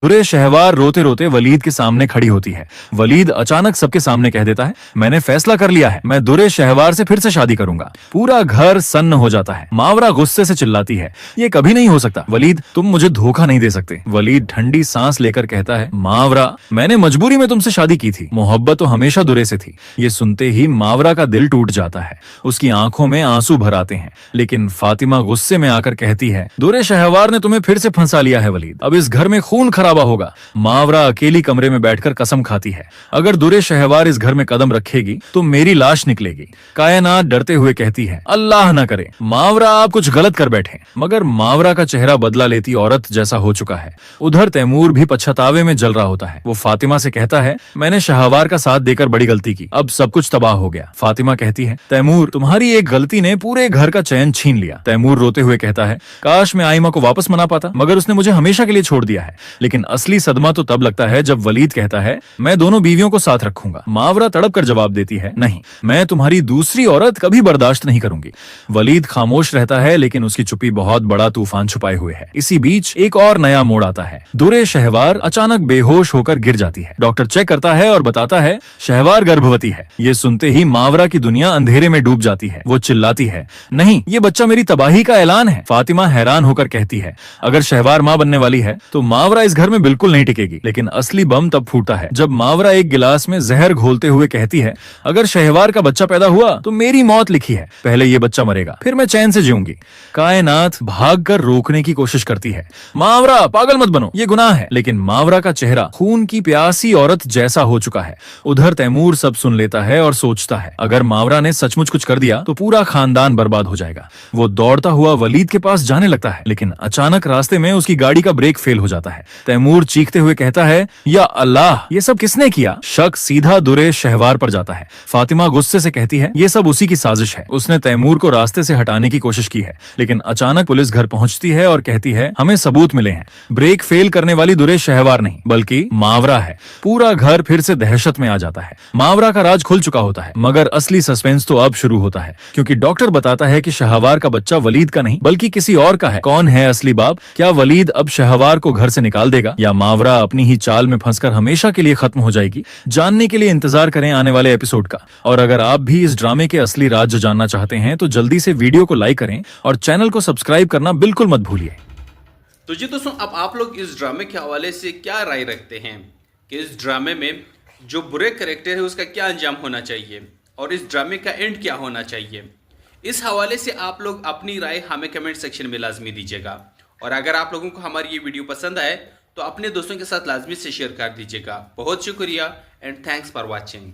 दुरे शहवार रोते रोते वलीद के सामने खड़ी होती है। वलीद अचानक सबके सामने कह देता है, मैंने फैसला कर लिया है, मैं दुरे शहवार से फिर से शादी करूंगा। पूरा घर सन्न हो जाता है। मावरा गुस्से से चिल्लाती है, ये कभी नहीं हो सकता। वलीद, तुम मुझे धोखा नहीं दे सकते। वलीद ठंडी सांस लेकर कहता है, मावरा, मैंने मजबूरी में तुमसे शादी की थी, मोहब्बत तो हमेशा दुरे से थी। ये सुनते ही मावरा का दिल टूट जाता है, उसकी आंखों में आंसू भर आते हैं। लेकिन फातिमा गुस्से में आकर कहती है, दुरे शहवार ने तुम्हें फिर से फंसा लिया है वलीद, अब इस घर में खून खराबा होगा। मावरा अकेली कमरे में बैठकर कसम खाती है, अगर दुरे शहवार इस घर में कदम रखेगी तो मेरी लाश निकलेगी। कायनात डरते हुए कहती है, अल्लाह ना करे मावरा आप कुछ गलत कर बैठे। मगर मावरा का चेहरा बदला लेती औरत जैसा हो चुका है। उधर तैमूर भी पछतावे में जल रहा होता है। वो फातिमा से कहता है, मैंने शहवार का साथ देकर बड़ी गलती की, अब सब कुछ तबाह हो गया। फातिमा कहती है, तैमूर, तुम्हारी एक गलती ने पूरे घर का चैन छीन लिया। तैमूर रोते हुए कहता है, काश मैं आइमा को वापस मना पाता, मगर उसने मुझे हमेशा के लिए छोड़ दिया है। लेकिन असली सदमा तो तब लगता है जब वलीद कहता है, मैं दोनों बीवियों को साथ रखूंगा। मावरा तड़प कर जवाब देती है, नहीं, मैं तुम्हारी दूसरी औरत कभी बर्दाश्त नहीं करूंगी। वलीद खामोश रहता है, लेकिन उसकी चुप्पी बहुत बड़ा तूफान छुपाए हुए है। इसी बीच एक और नया मोड़ आता है। दुरे शहवार अचानक बेहोश होकर गिर जाती है। डॉक्टर चेक करता है और बताता है, शहवार गर्भवती है। ये सुनते ही मावरा की दुनिया अंधेरे में डूब जाती है। वो चिल्लाती है, नहीं, ये बच्चा मेरी तबाही का ऐलान है। फातिमा हैरान होकर कहती है, अगर शहवार मां बनने वाली है तो मावरा इस घर में बिल्कुल नहीं टिकेगी। लेकिन असली बम तब फूटता है जब मावरा एक गिलास में जहर घोलते हुए कहती है, अगर शहवार का बच्चा पैदा हुआ तो मेरी मौत लिखी है, पहले ये बच्चा मरेगा, फिर मैं चैन से जीऊंगी। कायनात भागकर रोकने की कोशिश करती है, मावरा पागल मत बनो, ये गुनाह है। लेकिन मावरा का चेहरा खून की प्यासी औरत जैसा हो चुका है। उधर तैमूर सब सुन लेता है और सोचता है, अगर मावरा ने सचमुच कुछ कर दिया तो पूरा खानदान बर्बाद हो जाएगा। वो दौड़ता हुआ वलीद के पास जाने लगता है, लेकिन अचानक रास्ते में उसकी गाड़ी का ब्रेक फेल हो जाता है। तैमूर चीखते हुए कहता है, या अल्लाह, ये सब किसने किया? शक सीधा दुरे शहवार पर जाता है। फातिमा गुस्से से कहती है, ये सब उसी की साजिश है, उसने तैमूर को रास्ते से हटाने की कोशिश की है। लेकिन अचानक पुलिस घर पहुंचती है और कहती है, हमें सबूत मिले हैं। ब्रेक फेल करने वाली दुरे शहवार नहीं बल्कि मावरा है। पूरा घर फिर से दहशत में आ जाता है। मावरा का राज खुल चुका होता है, मगर असली सस्पेंस तो अब शुरू होता है, क्योंकि डॉक्टर बताता है कि शहवार का बच्चा वलीद का नहीं बल्कि किसी और का है। कौन है असली बाप? क्या वलीद अब शहवार को घर से निकाल देगा, या मावरा अपनी ही चाल में फंसकर हमेशा के लिए खत्म हो जाएगी? जानने के लिए इंतजार करें आने वाले एपिसोड का। और अगर आप भी इस ड्रामे के असली राज जानना चाहते हैं तो जल्दी से वीडियो को लाइक करें और चैनल को सब्सक्राइब करना बिल्कुल मत भूलिए। तो जी दोस्तों, अब आप लोग इस ड्रामे के हवाले से क्या राय रखते हैं कि इस ड्रामे में जो बुरे कैरेक्टर है उसका क्या अंजाम होना चाहिए और इस ड्रामे का एंड क्या होना चाहिए? इस हवाले से आप लोग अपनी राय हमें कमेंट सेक्शन में लाजमी दीजिएगा। और अगर आप लोगों को हमारी ये वीडियो पसंद आए तो अपने दोस्तों के साथ लाजमी से शेयर कर दीजिएगा। बहुत शुक्रिया एंड थैंक्स फॉर वॉचिंग।